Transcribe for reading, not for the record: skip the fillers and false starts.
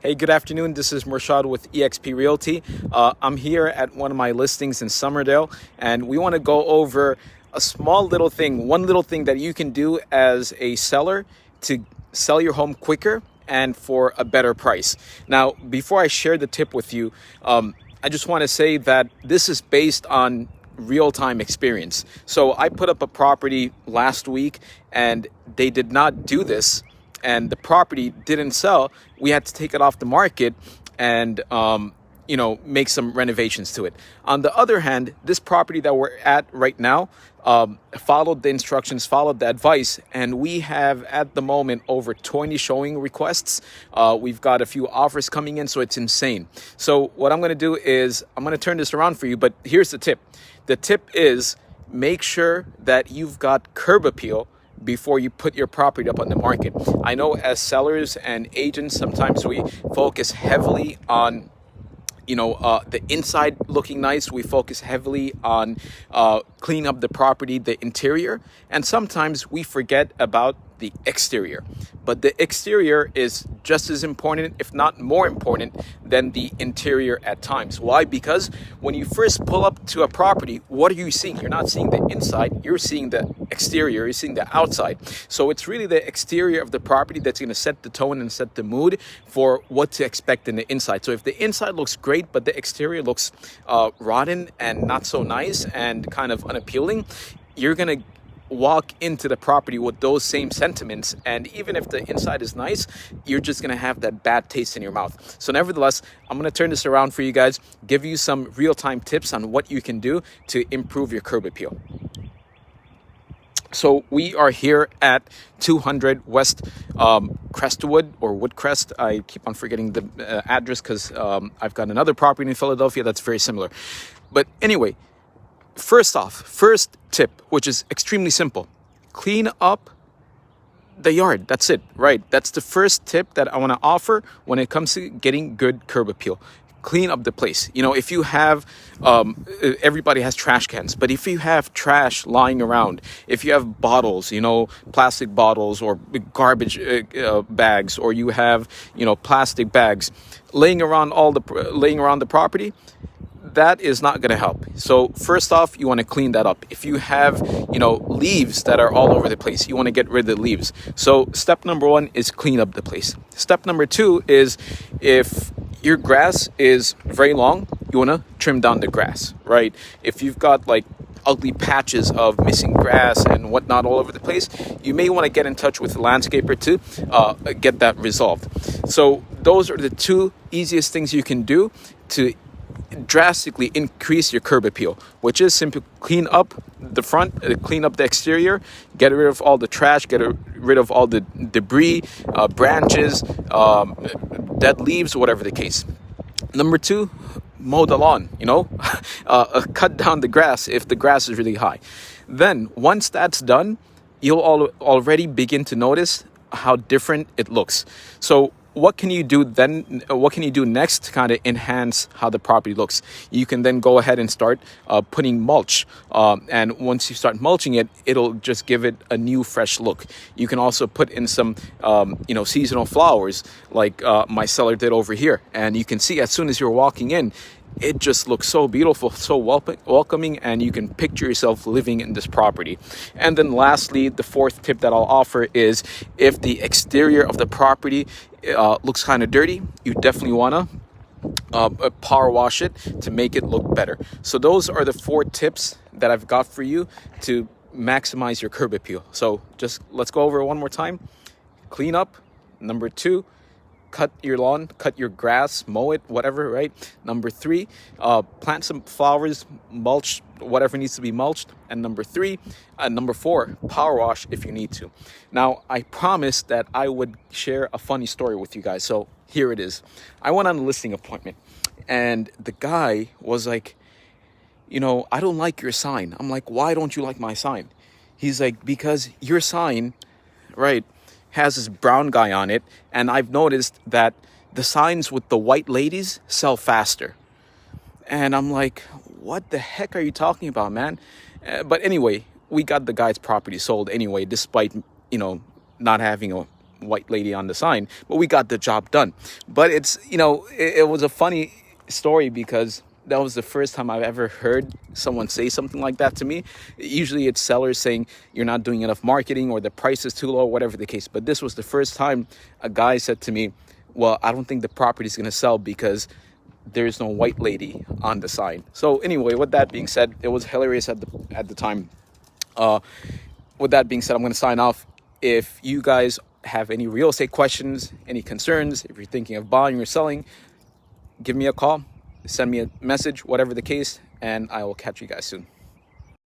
Hey, good afternoon. This is Murshad with eXp Realty. I'm here at one of my listings in Somerdale, and we want to go over a small little thing, one little thing that you can do as a seller to sell your home quicker and for a better price. Now, before I share the tip with you, I just want to say that this is based on real-time experience. So I put up a property last week and they did not do this, and the property didn't sell. We had to take it off the market and make some renovations to it. On the other hand, this property that we're at right now followed the instructions, followed the advice, and we have at the moment over 20 showing requests. We've got a few offers coming in, so it's insane. So what I'm going to do is I'm going to turn this around for you, but here's the tip. The tip is make sure that you've got curb appeal before you put your property up on the market. I know as sellers and agents, sometimes we focus heavily on the inside looking nice. We focus heavily on cleaning up the property, the interior, and sometimes we forget about the exterior. But the exterior is just as important, if not more important, than the interior at times. Why? Because when you first pull up to a property, what are you seeing? You're not seeing the inside, you're seeing the exterior, you're seeing the outside. So it's really the exterior of the property that's going to set the tone and set the mood for what to expect in the inside. So if the inside looks great, but the exterior looks rotten and not so nice and kind of unappealing, you're going to walk into the property with those same sentiments, and even if the inside is nice, you're just going to have that bad taste in your mouth. So nevertheless, I'm going to turn this around for you guys, give you some real-time tips on what you can do to improve your curb appeal. So we are here at 200 West Crestwood or Woodcrest. I keep on forgetting the address because I've got another property in Philadelphia that's very similar. But anyway, first tip, which is extremely simple: clean up the yard. That's it, right? That's the first tip that I want to offer when it comes to getting good curb appeal. Clean up the place. If you have, everybody has trash cans, but if you have trash lying around, if you have bottles, plastic bottles or garbage bags, or you have, plastic bags laying around the property, that is not going to help. So first off, you want to clean that up. If you have, leaves that are all over the place, you want to get rid of the leaves. So step number one is clean up the place. Step number two is, if your grass is very long, you want to trim down the grass, right? If you've got like ugly patches of missing grass and whatnot all over the place, you may want to get in touch with the landscaper to get that resolved. So those are the two easiest things you can do to drastically increase your curb appeal, which is simply clean up the front, clean up the exterior, get rid of all the trash, get rid of all the debris, branches, dead leaves, whatever the case. Number two, mow the lawn, cut down the grass if the grass is really high. Then once that's done, you'll already begin to notice how different it looks. So what can you do then? What can you do next to kind of enhance how the property looks? You can then go ahead and start putting mulch. And once you start mulching it, it'll just give it a new, fresh look. You can also put in some, seasonal flowers like my seller did over here. And you can see as soon as you're walking in, it just looks so beautiful, so welcoming, and you can picture yourself living in this property. And then lastly, the fourth tip that I'll offer is, if the exterior of the property looks kind of dirty, you definitely want to power wash it to make it look better. So those are the 4 tips that I've got for you to maximize your curb appeal. So just let's go over it one more time. Clean up. Number 2, cut your lawn, cut your grass, mow it, whatever, right? Number 3, plant some flowers, mulch whatever needs to be mulched. And number 4, power wash if you need to. Now, I promised that I would share a funny story with you guys. So here it is. I went on a listing appointment and the guy was like, I don't like your sign. I'm like, why don't you like my sign? He's like, because your sign, right, has this brown guy on it, and I've noticed that the signs with the white ladies sell faster. And I'm like, what the heck are you talking about, man? But anyway, we got the guy's property sold anyway, despite, not having white lady on the sign, but we got the job done. But it's, it was a funny story because that was the first time I've ever heard someone say something like that to me. Usually it's sellers saying you're not doing enough marketing or the price is too low, whatever the case. But this was the first time a guy said to me, well, I don't think the property is going to sell because there's no white lady on the sign. So anyway, with that being said, it was hilarious at the time. With that being said, I'm going to sign off. If you guys have any real estate questions, any concerns, if you're thinking of buying or selling, give me a call, send me a message, whatever the case, and I will catch you guys soon.